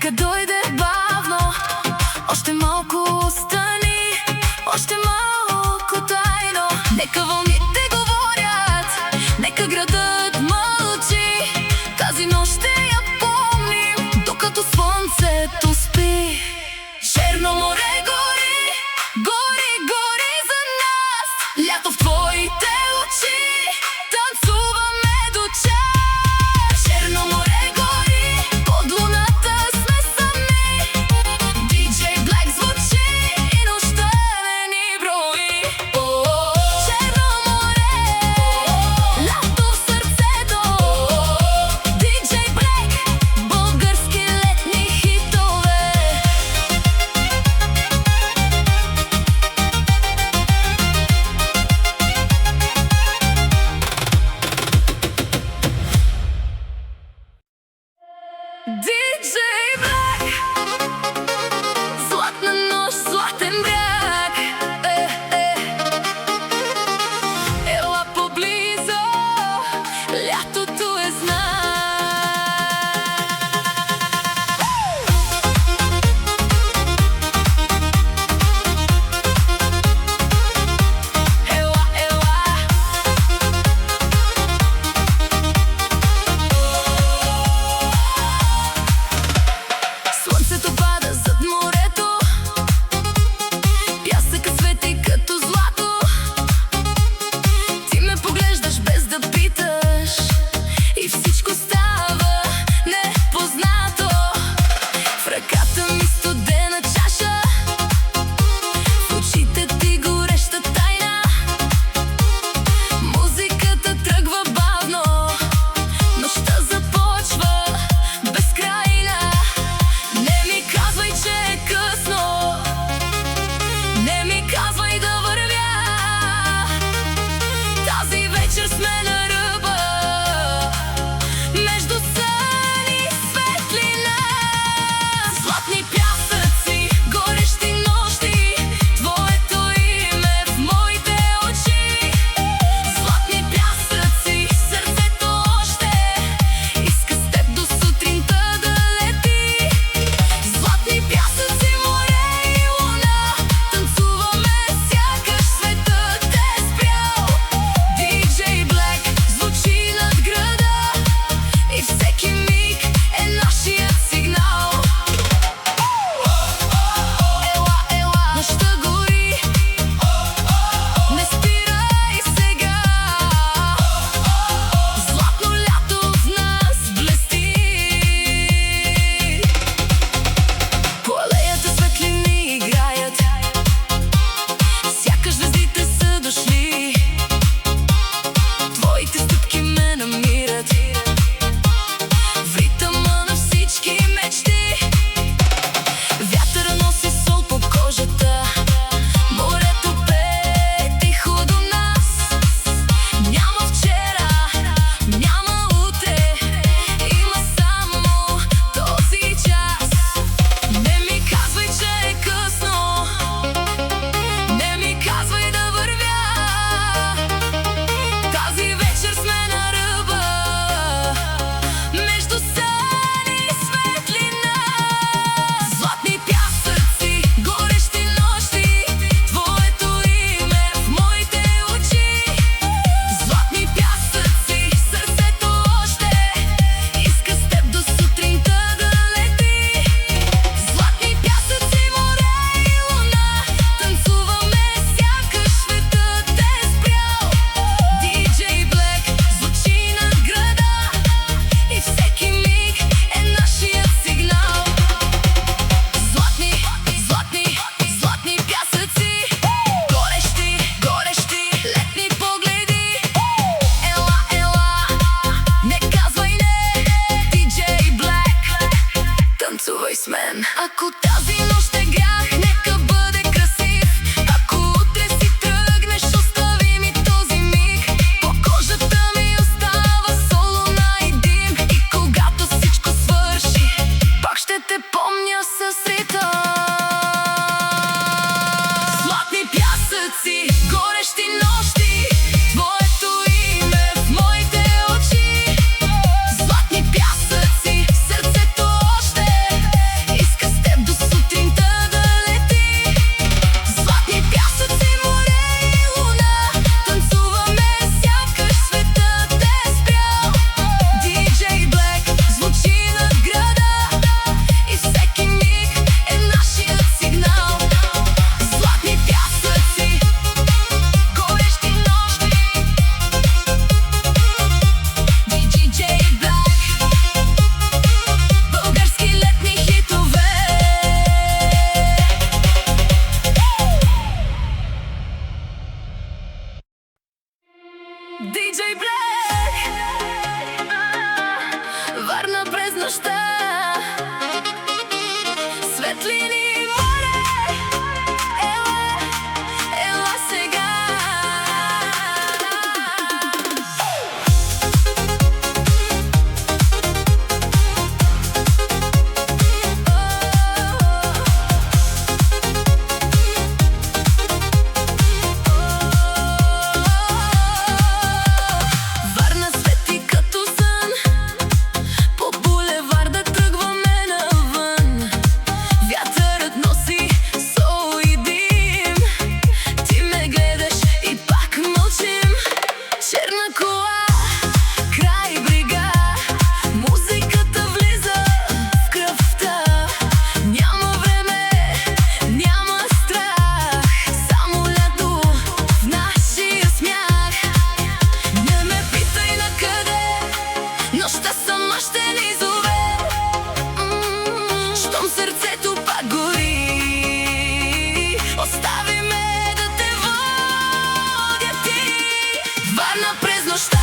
Нека дойде бавно, още малко остани, още малко тайно. Нека вълните говорят, нека градът мълчи. Тази нощ ще я помним, докато слънцето спи. Черно море гори, гори, гори за нас. Лято в твоите очи, танцуваме до час. Черно море гори, под луната сме сами. DJ Black звучи и нощта не ни брои. Черно море, лято в кола, край брега, музиката влиза в кръвта. Няма време, няма страх, само лято в нашия смях. Не ме питай на къде, нощта сама ще ни зове. Щом сърцето пак гори, остави ме да те водя ти. Варна през нощта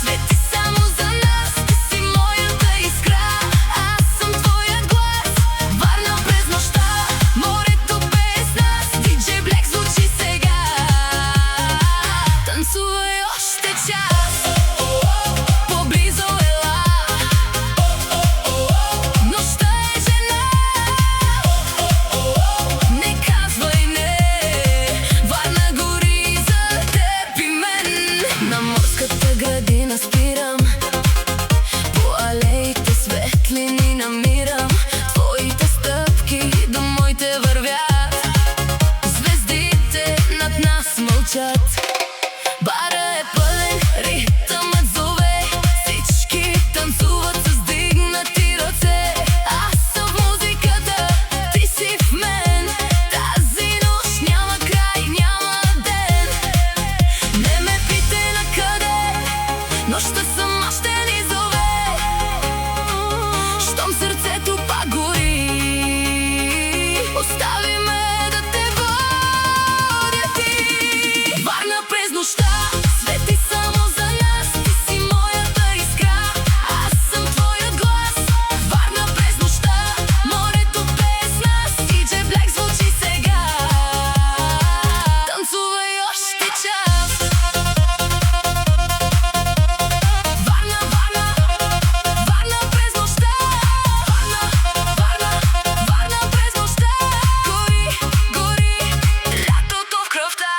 свети само за нас. Ти си моята искра, аз съм твоя глас. Варна през нощта, морето без нас. DJ Black звучи сега, танцувай още час. Поблизо ела, нощта е жена. Не казвай не, Варна гори за теб и мен. На морската градина спирам, по алеите светлини намирам. Твоите стъпки до моите вървят, звездите над нас мълчат. Бара е пълен, ритъмът зове, всички танцуват с дигнати ръце. Аз съм в музиката, ти си в мен. Тази нощ няма край, няма ден. Не ме питай на къде, нощта сама ще ни зове. Щом сърцето пак гори, остави ме да те водя ти. Варна през нощта свети само за нас. Ти си моята искра, аз съм твоя глас. Варна през нощта, морето без нас. DJ Black звучи сега, танцувай още час. Варна, Варна, Варна през нощта. Варна, Варна, Варна през нощта. Гори, гори, лятото в кръвта.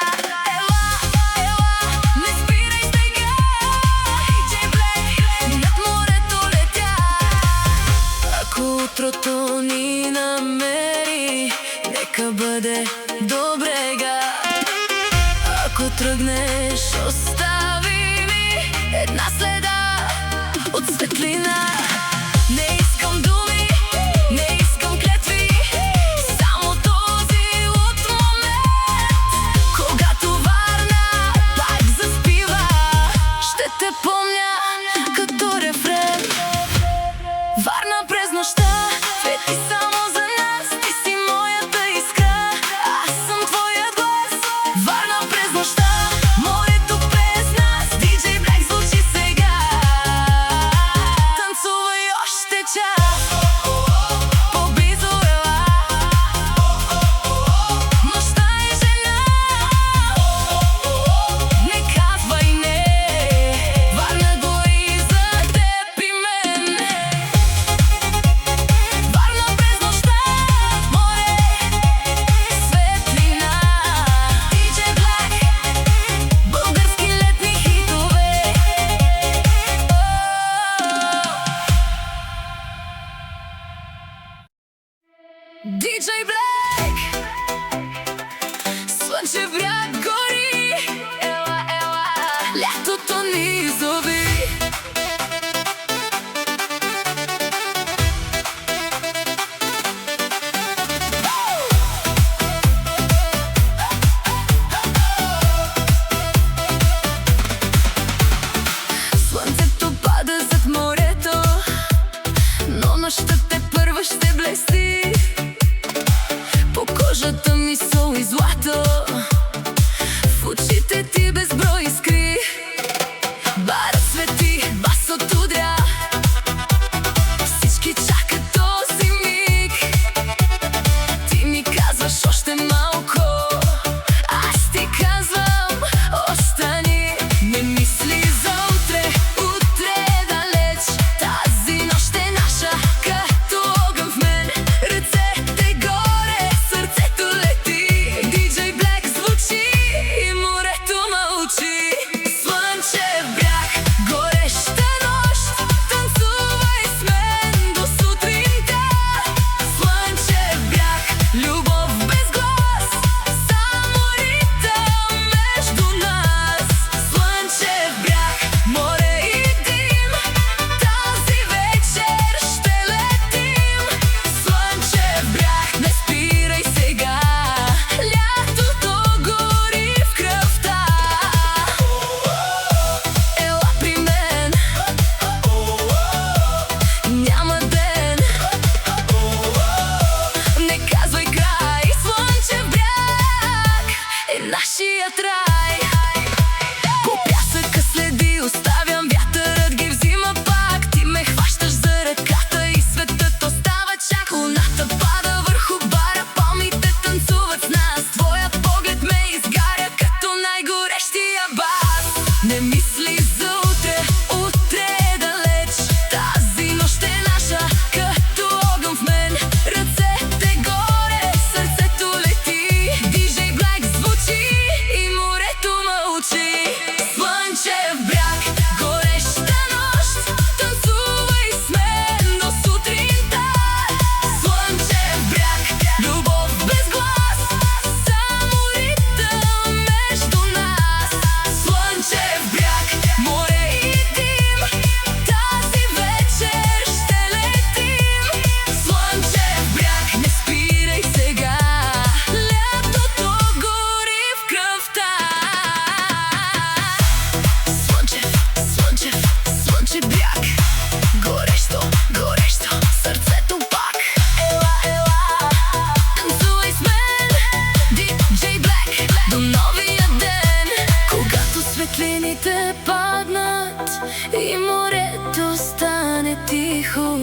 Ела, ела, не спирай стига. DJ Black, над морето летя. Ако утрото ни намери, нека бъде до брега. Ако тръгнеш, остави ми една следа от светлина. Не искам думи, не искам клетви, само този луд момент. Когато Варна пак заспива, ще те помня като рефрен. Варна през нощта свети само за нас. Ти си моята искра, аз съм твоя глас. Варна през нощта, морето без и морето стане тихо.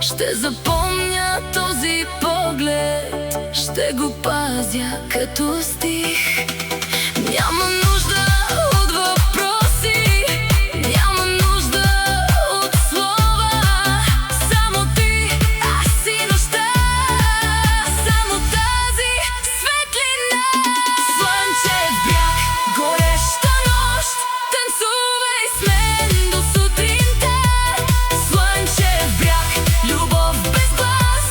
Ще запомня този поглед, ще го пазя като стих. Няма нужда от въпроси, няма нужда от слова. Само ти, аз и нощта, само тази светлина. Слънчев бряг, гореща нощ, танцувай с мен до сутринта. Слънчев бряг, любов без глас,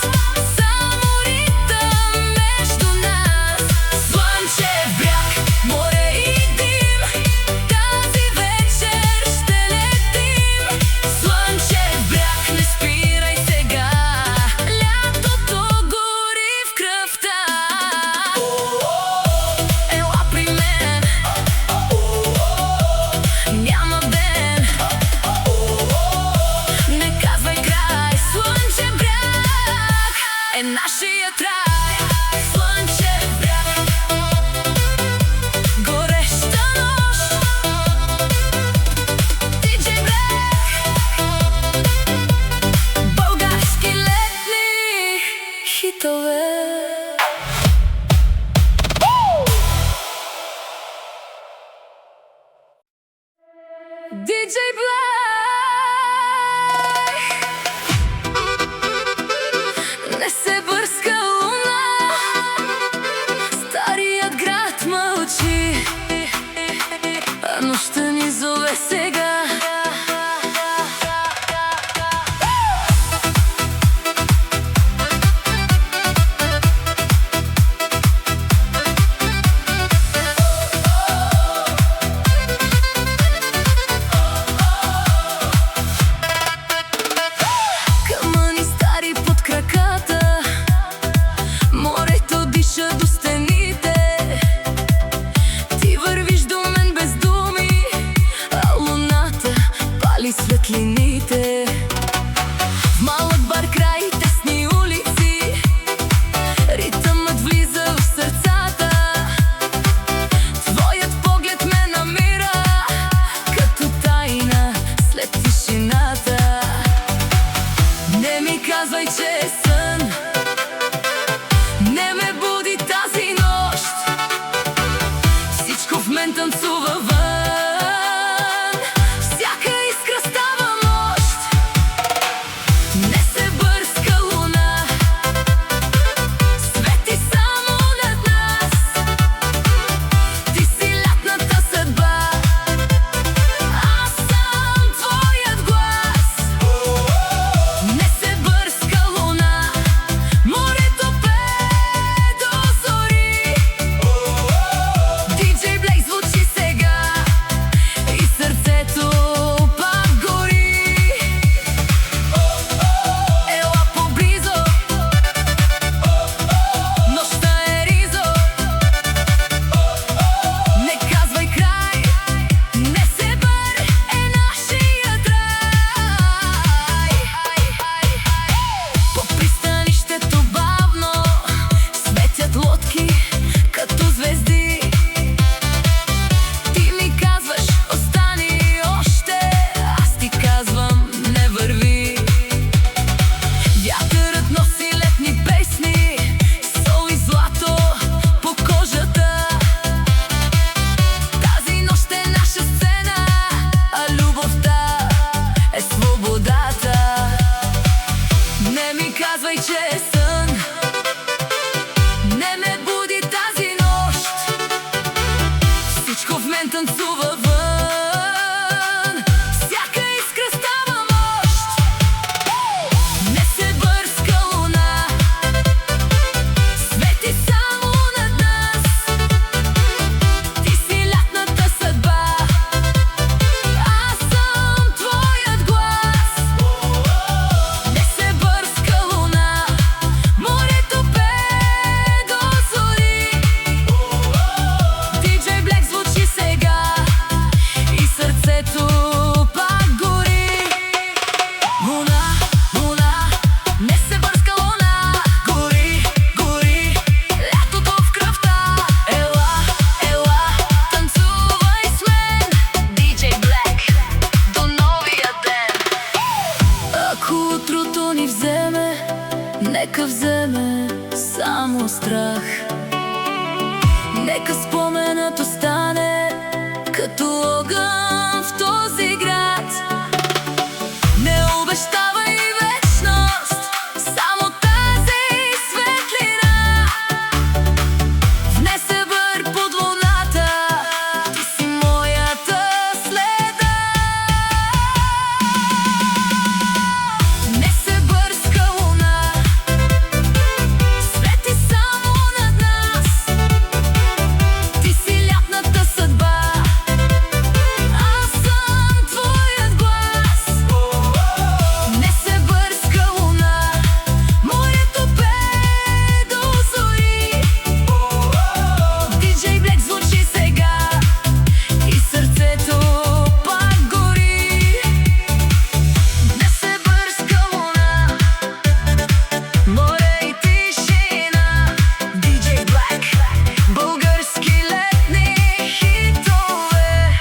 само ритъм между нас. Слънчев бряг, море и дим, тази вечер ще летим. Слънчев бряг, не спирай сега, лятото гори в кръвта. Ела при мен, няма ден, не казвай край. Слънчев бряг е нашия рай. Слънчев бряг, гореща нощ, диджей Black, български летни хитове. Диджей Black, не се бърска луна, старият град мълчи, а нощта ни зове сега. нека вземе само страх. Нека споменът остане като огън в този град. Не обещавай вечност, само тази светлина. Внесе бър под луната, ти си моята следа. Внесе бърска луна, свети само над нас. Ти си лятната съдба, аз съм твоят глас. Внесе бърска луна, моето пее до зори. DJ Black звучи сега и сърцето пак гори. Внесе бърска луна, море и тишина. DJ Black, български летни хитове.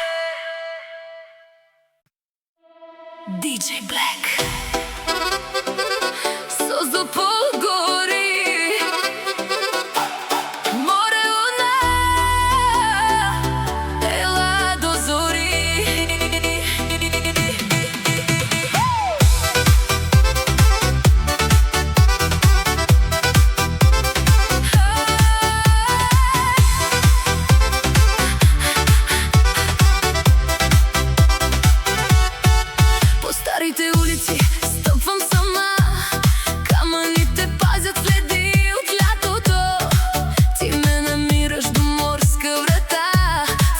DJ Black. Созопол гори, море, луна, ела до зори. По старите улици стъпвам сама, камъните пазят следи от лятото. Ти ме намираш до морска врата,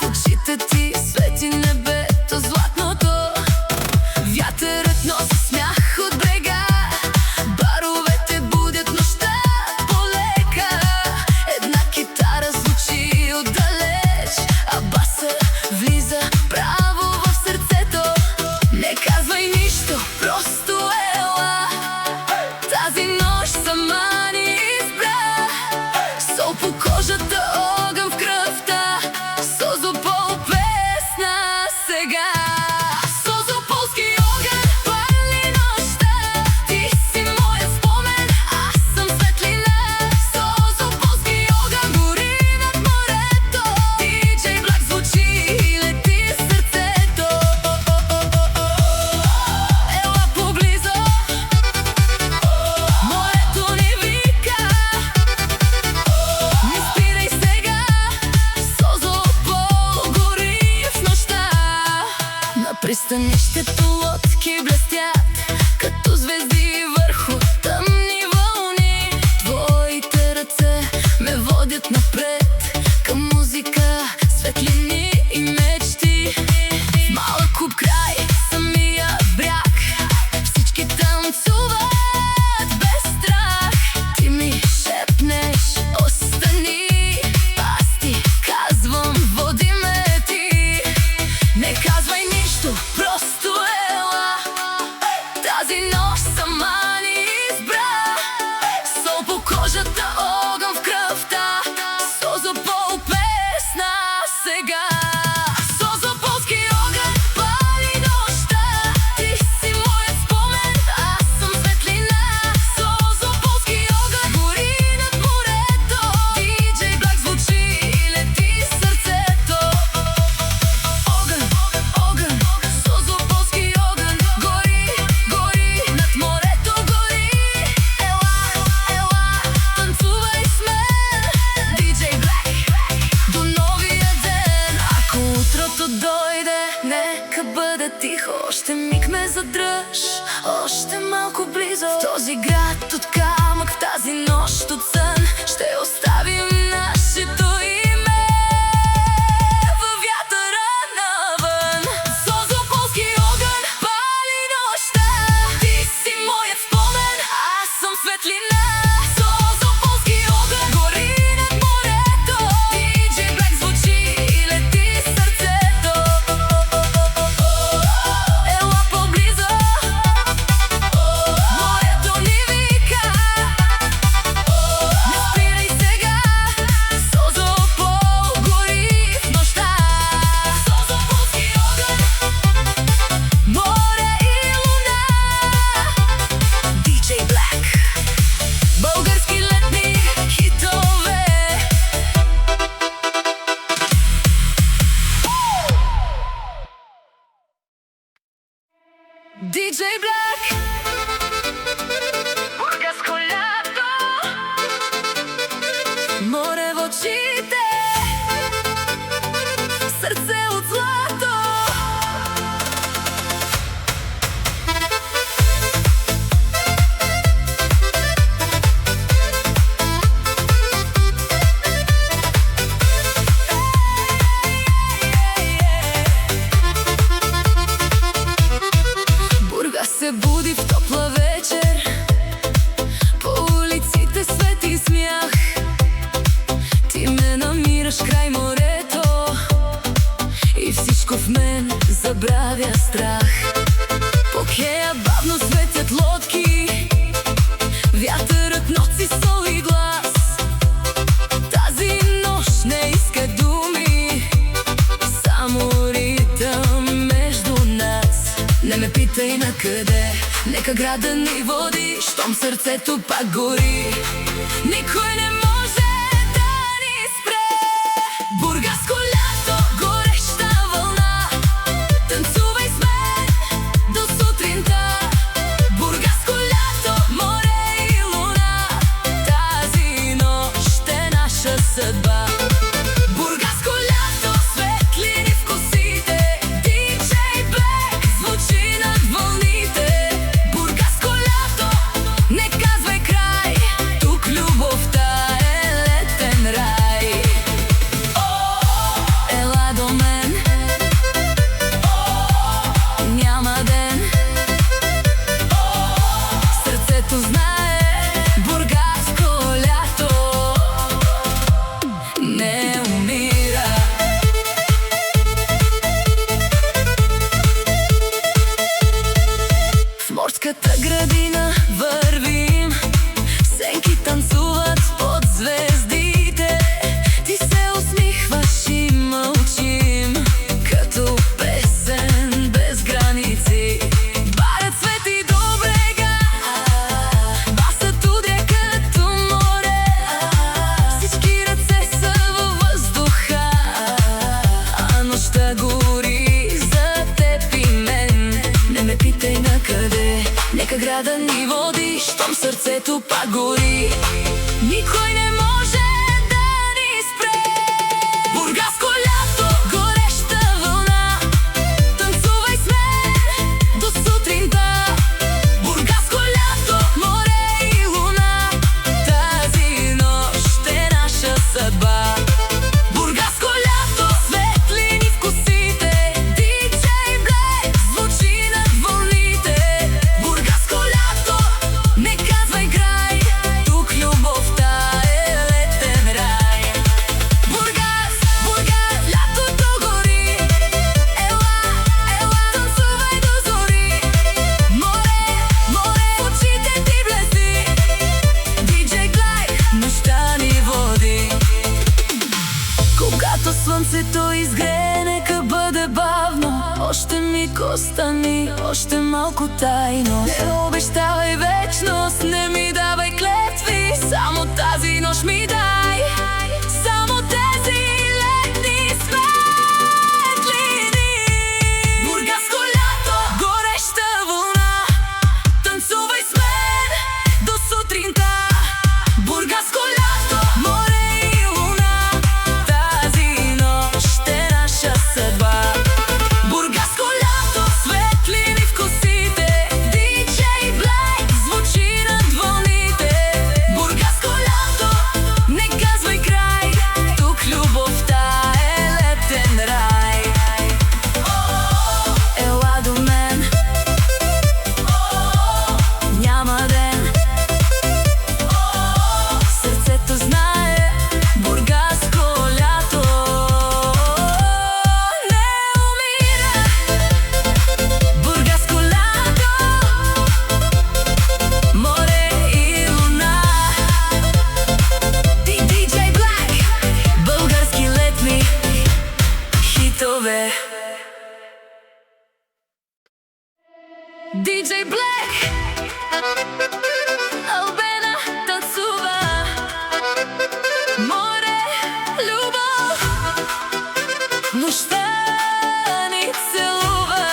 в очите ти свети небето златното. Вятърът носи смях от брега, баровете будят нощта полека. Една китара звучи отдалеч, а басът влиза право в сърцето. Не казвай нищо, просто ела. Тази нощ сама ни избра. Сол по кожата, огън в кръвта. Созопол песна сега. Созополски огън пали нощта. Ти си моят спомен, аз съм светлина. Созополски огън гори над морето. DJ Black звучи и лети сърцето. Ела поблизо, морето ни вика. Не спирай сега, Созопол гори в нощта. На пристанището лодки блестят като звезди върху тъмни вълни. Твоите ръце ме водят напред към музика, светлини и мечти. В малък клуб край самия бряг всички танцуват без страх. Ти ми шепнеш остани, аз ти казвам води ме ти. Не казвай нищо, просто ела. Тази нощ сама ни избра. Сол по кожата, огън в кръвта. Созопол песна сега. Созополски огън пали нощта. Ти си моят спомен, аз съм светлина. Созополски огън гори над морето. DJ Black звучи и лети сърцето. Огън, огън, Созополски огън гори, гори над морето гори. Ела, ела, танцувай с мен. DJ Black до новия ден. Ако утрото дойде, нека бъде тихо. Още миг ме задръж, още малко близо. В този град от камък, в тази нощ от сън, ще оставим нашето име във вятъра навън. Созополски огън пали нощта. Ти си моят спомен, аз съм светлина. Созополски огън гори над морето. DJ Black звучи и лети сърцето. Ела поблизо, моето ни вика. Не спирай сега, DJ Black, бургаско лято, море в очите, сърце от злато. Се буди в топла вечер, по улиците свет и смях. Ти ме намираш край морето и всичко в мен забравя страх. По кея бавно светят лодки, вятърът носи сол и глас. Тази нощ не иска думи, само ритъм между нас. Не ме питай на къде, нека града ни води, щом сърцето пак гори. Никой не може да ни спре. Бургаско лято, гореща вълна, танцувай с мен до сутринта. Бургаско лято, море и луна, тази нощ е наша съдба. Бургаско лято, светлини в косите, DJ Black звучи над вълните. Бургаско лято, не казвай край, тук любовта е летен рай. Ела до мен, няма ден, сърцето знае, бургаско лято не умира. В морската градина вървим, сенки танцуват под звездите. Ти се усмихваш и мълчим, като песен без граници. Барът свети до брега, басът удря като море. Всички ръце са във въздуха, а нощта гори за теб и мен. Не ме питай на къде, нека града ни води, щом сърцето пак гори. Никой не може да ни спре. Бургаско лято, гореща вълна, танцувай с мен до сутринта. Бургаско лято, море и луна, тази нощ е наша съдба. Бургаско лято, светлини в косите, DJ Black звучи над вълните. Бургаско лято, не казвай край, тук любовта е летен рай. Бургас, Бургас, лятото гори, ела, ела, танцувай до зори. Море, море, в очите ти блести, DJ Black нощта ни води. Когато слънцето изгрее, нека бъде бавно, още миг остани, още малко тайно. Не обещавай вечност, не ми давай клетви, само тази нощ ми дай, само тези летни светлини. Бургаско лято, гореща вълна, танцувай с мен до сутринта. Бургаско лято, море и луна, тази нощ е наша съдба. Бургаско лято, светлини в косите, DJ Black звучи над вълните. Бургаско лято, не казвай край, тук любовта е летен рай. Ела до мен, няма ден, сърцето знае, бургаско лято не умира. Бургаско лято, море и луна, DJ Black, български летни хитове. DJ Black, Албена танцува, море, любов, нощта ни целува.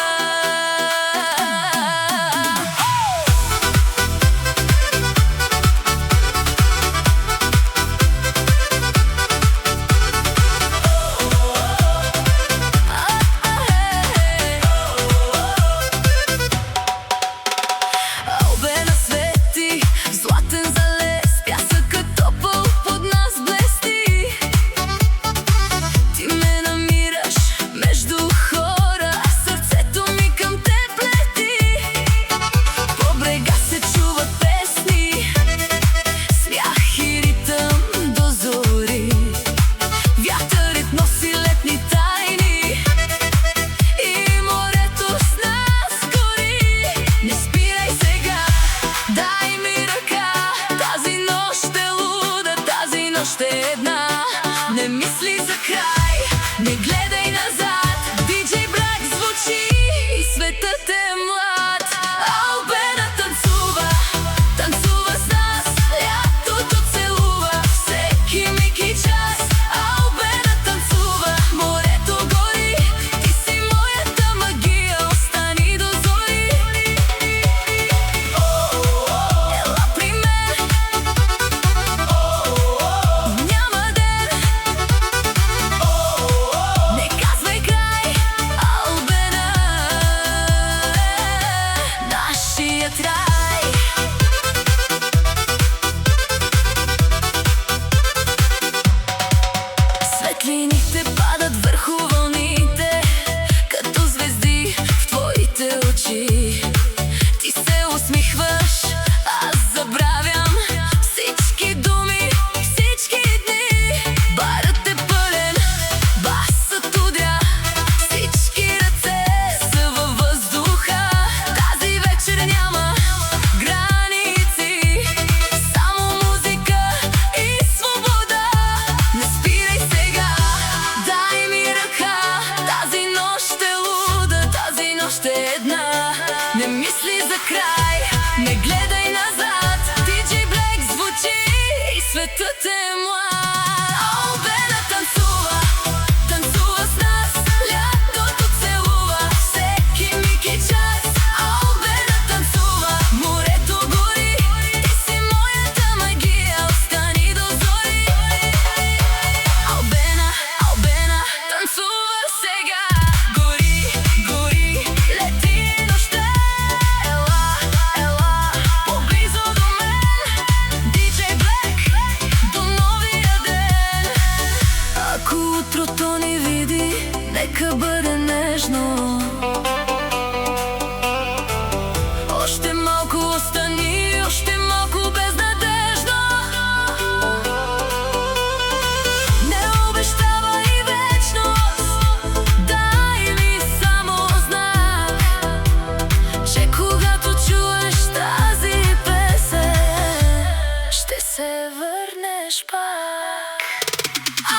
дойдеш пак.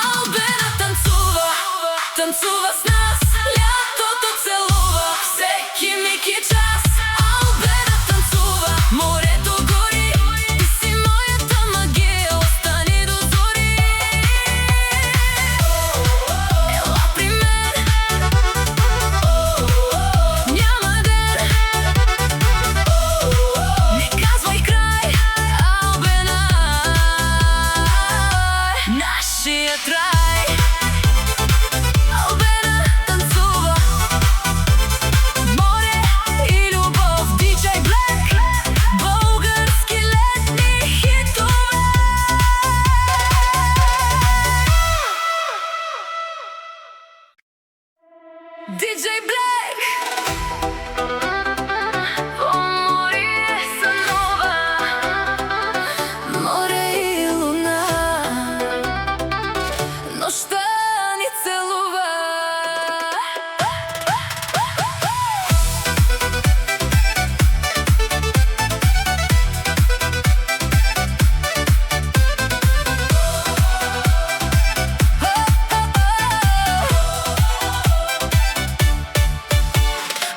Албена танцува, танцува с нас, лятото целува всеки миг и час. Албена танцува, морето гори, ти си моята магия, остани до зори. Ела при мен, няма ден, не казвай край. Албена, нашият рай. Албена танцува, море и любов, DJ Black, български летни хитове. DJ Black, по море сънува, море и луна, нощта ни целува.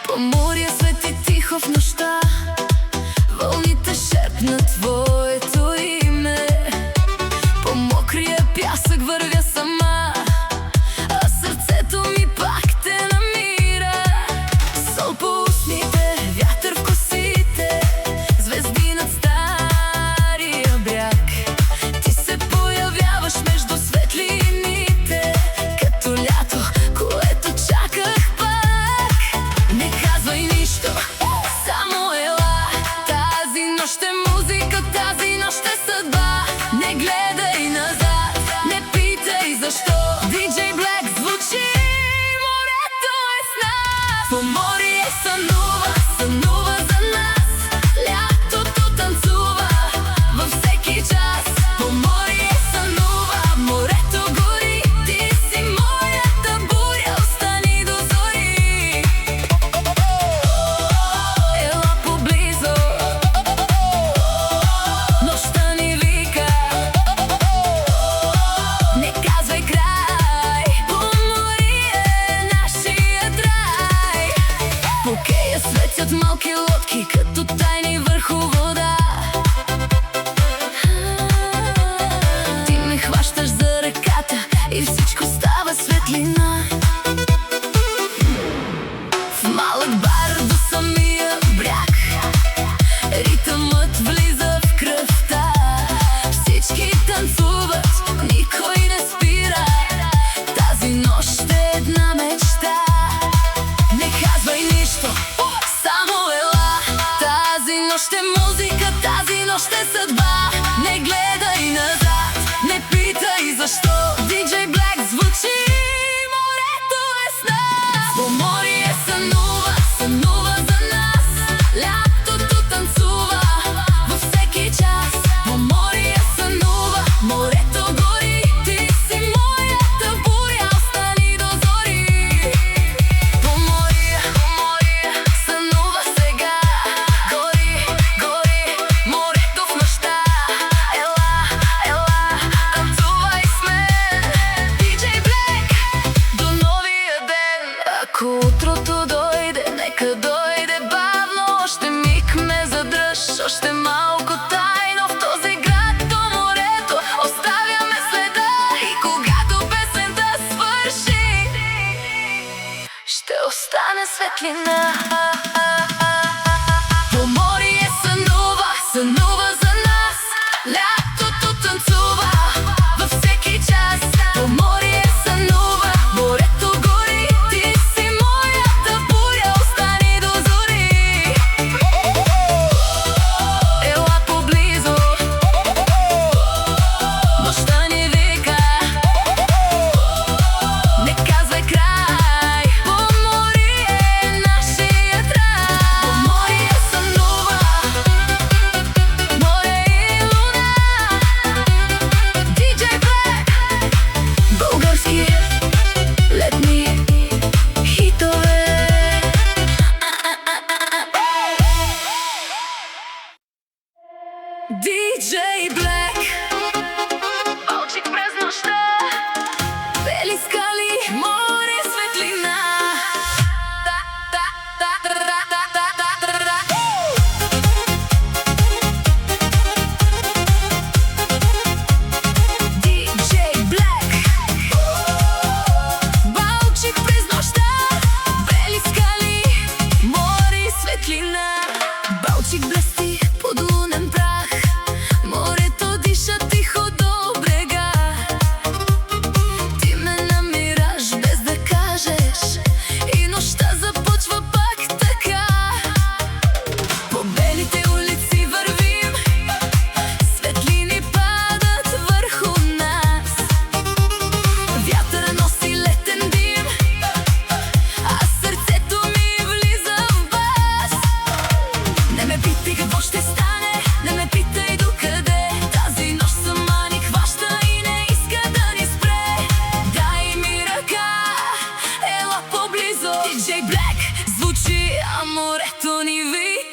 По море свети тихо в нощта, вълните шепнат твоето име. По мокрия пясък вървя сама, а сърцето ми пак те намира. Сол по устните, вятър в косите, звезди над стария бряг. Ти се появяваш между светлините, като лято, което чаках пак. Не казвай нищо, само ела. Тази нощ е музика, тази нощ е съдба. Не гледай назад, не питай защо. DJ Black звучи, морето е с нас. По море сънува, сънува за нас. Лятото танцува във всеки час. По море сънува, морето гори, ти си моята буря, остани до зори. Ела поблизо, нощта ни вика, не казвай край. По море е нашият рай. По кея светят малки лодки, като тайни върху вода. Ти ме хващаш за ръката и всичко става светлина. В малък бар до самия бряг, ритъмът влиза в кръвта. Всички танцуват, никой не спира. Тази нощ е една мечта. Не казвай нищо, само ела. Тази нощ е музика, тази нощ е съдба. Не гледай назад, не питай защо. DJ Black звучи, морето е с нас. По море сънува, сънува за нас. Лятото танцува във всеки час. По море сънува, морето гори, ти си моята буря, остани до зори. По море сънува сега, гори, гори, морето в нощта. Ела, ела, танцувай с мен. DJ Black, до новия ден. Ако утрото дойде, нека дойде бавно. Още миг ме задръж, още малко тайно. В този град до морето оставяме следа. И когато песента свърши, ще остане светлина. По море сънува, сънува за нас. Лятото танцува във всеки час. По море сънува, морето гори, ти си моята буря, остани до зори. Ела поблизо, нощта ни вика, не казвай край. По море е нашият рай. По море сънува, море и луна. DJ Black, български летни хитове. DJ Black,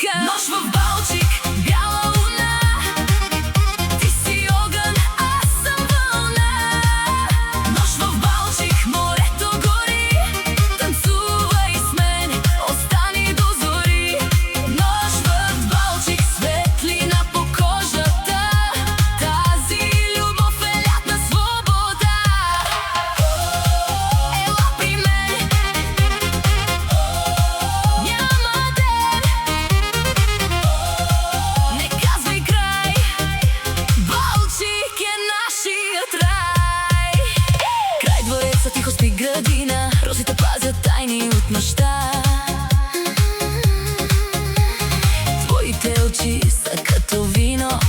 вика. Нощ в Балчик, бяла луна, ти си огън, аз съм вълна. Нощ в Балчик, морето гори, танцувай с мен, остани до зори. Нощ в Балчик, светлина по кожата, тази любов е лятна свобода. Ела при мен, няма ден, не казвай край, Балчик е нашият рай. Край двореца тихо спи градина, розите пазят тайни от нощта. Твоите очи са като вино,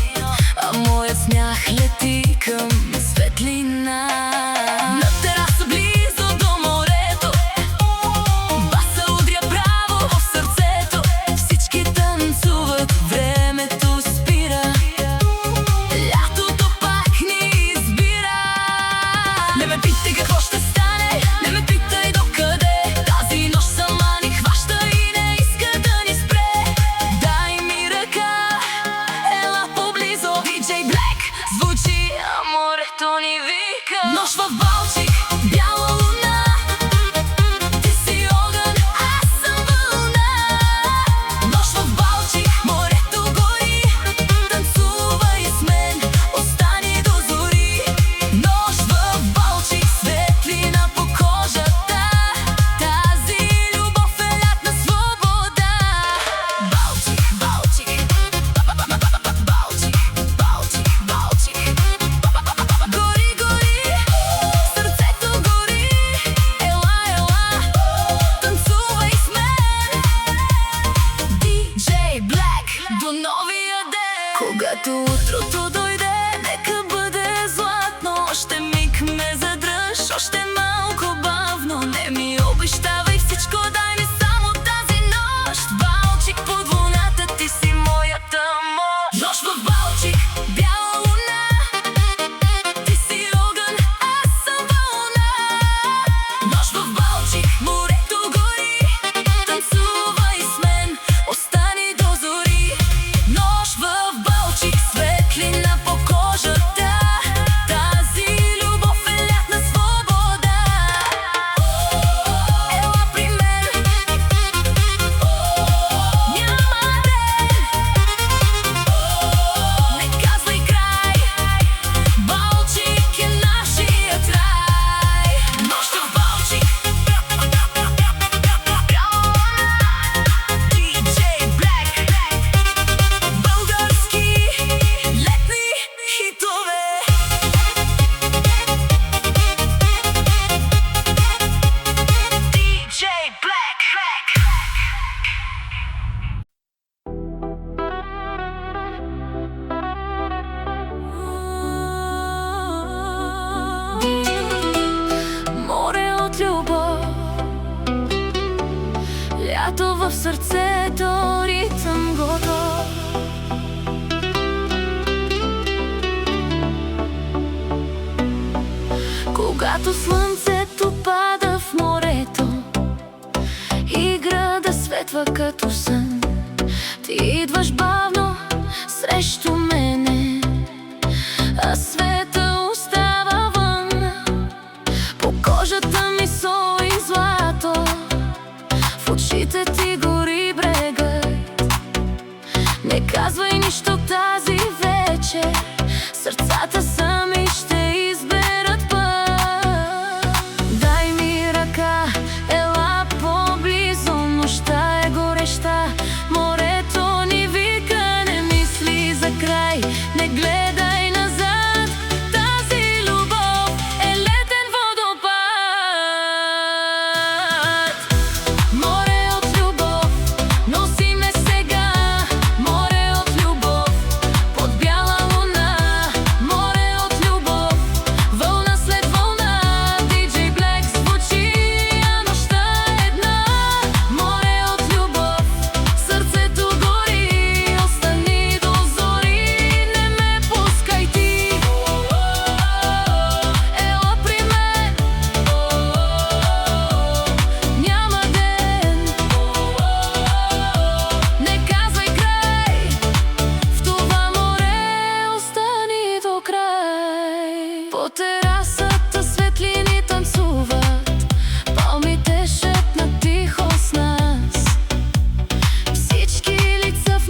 а моят смях лети към светлина. На тераса близо до морето, баса удря право в сърцето. Всички танцуват, времето спира, лятото пак ни избира. Не ме питай какво ще стане, не ме питай докъде, тази нощ сама ни хваща и не иска да ни спре. Дай ми ръка, ела поблизо, DJ Black звучи, а морето ни вика. Нощ в Балчик, бяла луна, ти си огън, аз съм вълна. Нощ в Балчик, морето гори, танцувай с мен, остани до зори. Нощ в Балчик, светлина по кожата, тази любов е лятна свобода. Балчик, Балчик, Балчик, Балчик, Балчик. Гори, гори, сърцето гори, ела, ела, танцувай с мен. DJ Black до новия ден. Когато утрото дойде, нека бъде златно, още миг ме задръж, още малко бавно. Не ми обещавай всичко, дай ми само тази нощ. Балчик под луната, ти си моята мощ. Нощ в Балчик, бяла луна, ти си огън, аз съм вълна. Нощ в Балчик, морето гори, танцувай с мен, остани до зори. Нощ в Балчик, светлина по кожата, тази любов е лятна свобода. Ела при мен, няма ден, не казвай край, Балчик е нашият рай. Нощ в Балчик, DJ Black, български летни хитове. DJ Black. Море от любов, лято в сърцето, ритъм готов. Когато слънцето пада в морето и града светва като сън, ти идваш бавно срещу мене, а света остава вън. По кожата ми сол и злато, в очите ти гори брегът. Не казвай нищо тази вечер, сърцата сами ще изберат път. Дай ми ръка, ела поблизо, нощта е гореща, морето ни вика, не мисли за край, не гледай назад, тази любов е летен водопад. Море от любов, носи ме сега, море от любов, под бяла луна. Море от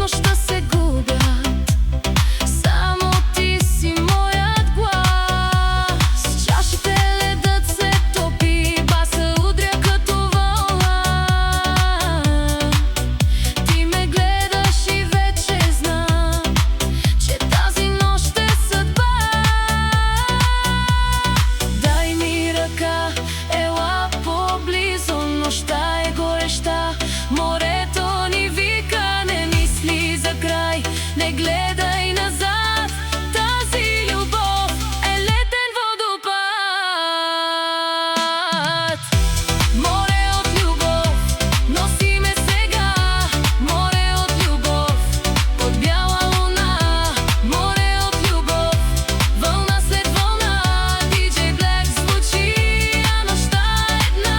нощта се губят. Само ти си моят глас. Чашите ледът се топи, баса удря като вълна. Ти ме гледаш и вече знам, че тази нощ е съдба. Дай ми ръка, ела поблизо, нощта е гореща. Морето ни вика, не мисли за край, не гледай назад. Тази любов е летен водопад. Море от любов, носи ме сега. Море от любов, под бяла луна. Море от любов, вълна след вълна. DJ Black звучи, а нощта е една.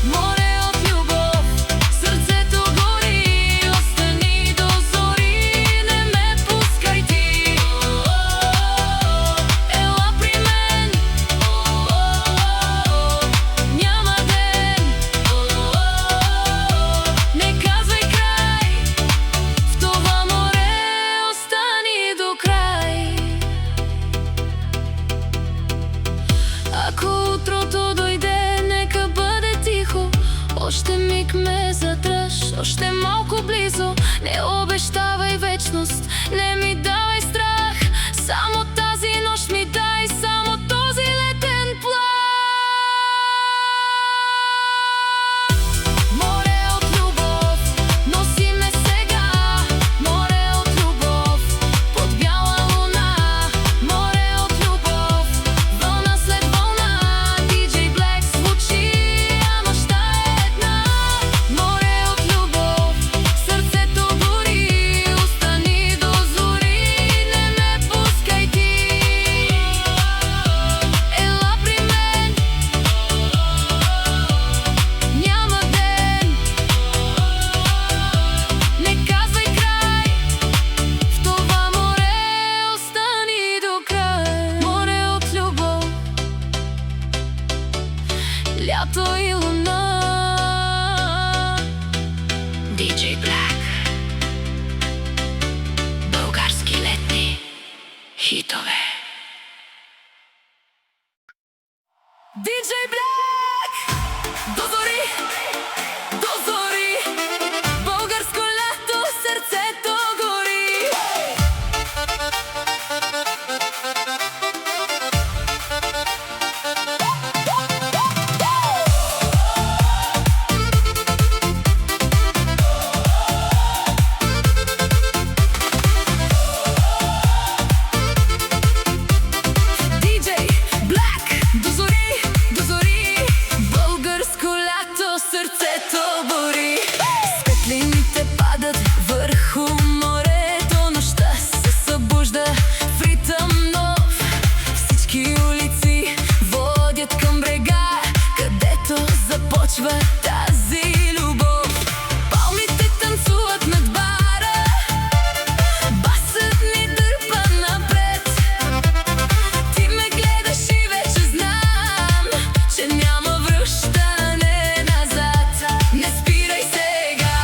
Море от любов, сърцето гори. Остани до зори, не ме пускай ти. Ела при мен, няма ден. Не казвай край, в това море остани до край. Ако утрото дойде, нека бъде тихо. Още миг ме задръж, още малко близо. Не обещавай вечност, не ми давай страх. Само тази нощ ми дай, само този летен плах. Море от любов, носи ме сега. Море от любов, под бяла луна. Море от любов, вълна след вълна. DJ Black звучи, а нощта е една. Море от любов, сърцето гори. Остани до зори, не ме пускай ти. Ела при мен, няма ден. Не казвай край, в това море остани до край. Море от любов, лято и луна. DJ Black, български летни хитове. DJ Black, до зори, до зори. Българско лято, сърцето гори. DJ Black, до зори, до зори. Българско лято, сърцето гори. Светлините падат върху морето. Нощта се събужда в ритъм нов. Всички улици водят към брега, където започва тази любов. Палмите танцуват над бара, басът ни дърпа напред. Ти ме гледаш и вече знам, че няма връщане назад. Не спирай сега,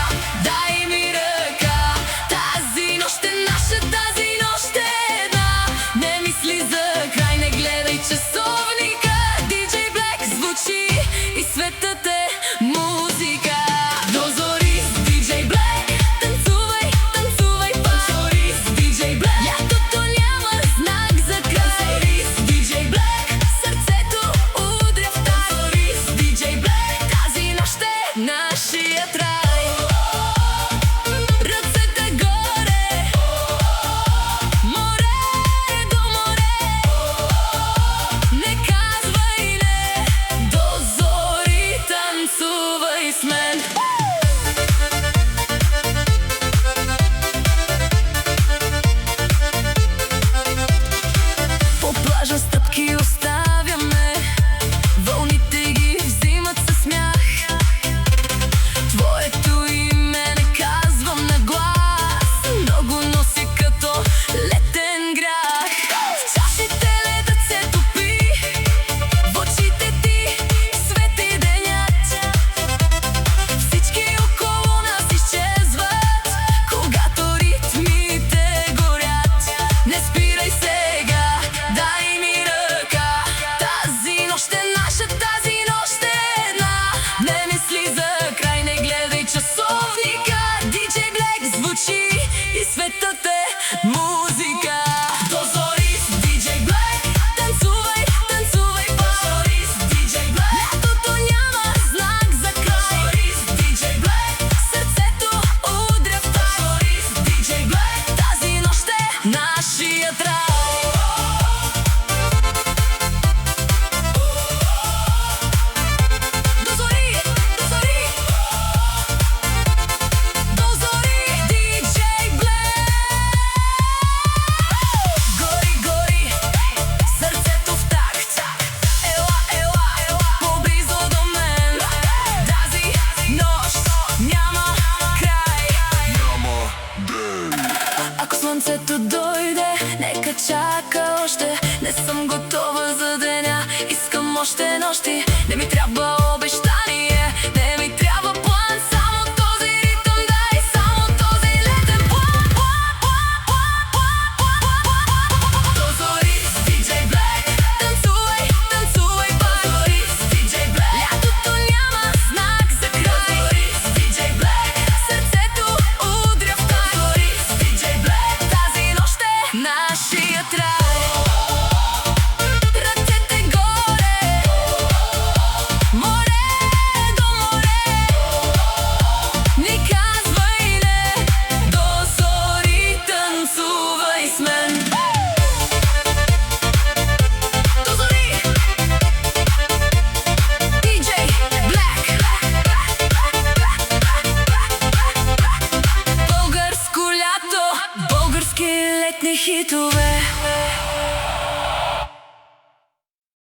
дай ми ръка, очи и светът е музика. До зори с диджей Блек, танцувай, танцувай пак. До зори с диджей Блек, лятото няма знак за край. До зори с диджей Блек, сърцето удря в так. До зори с диджей Блек, тази нощ е нашият рай. Ако слънцето дойде, нека чака още. Не съм готова за деня, искам още нощи. Не ми трябва обещание, не ми трябва план, само този ритъм дай, само този летен план. До зори с диджей Блек, танцувай, танцувай пак. До зори с диджей Блек, лятото няма знак за край. До зори с диджей Блек, сърцето удря в так. До зори с диджей Блек, тази нощ е нашият рай. Ръцете горе, море до море, ни казвай не, до зори танцувай с мен. До зори, диджей Блек. Българско лято, български летни хитове.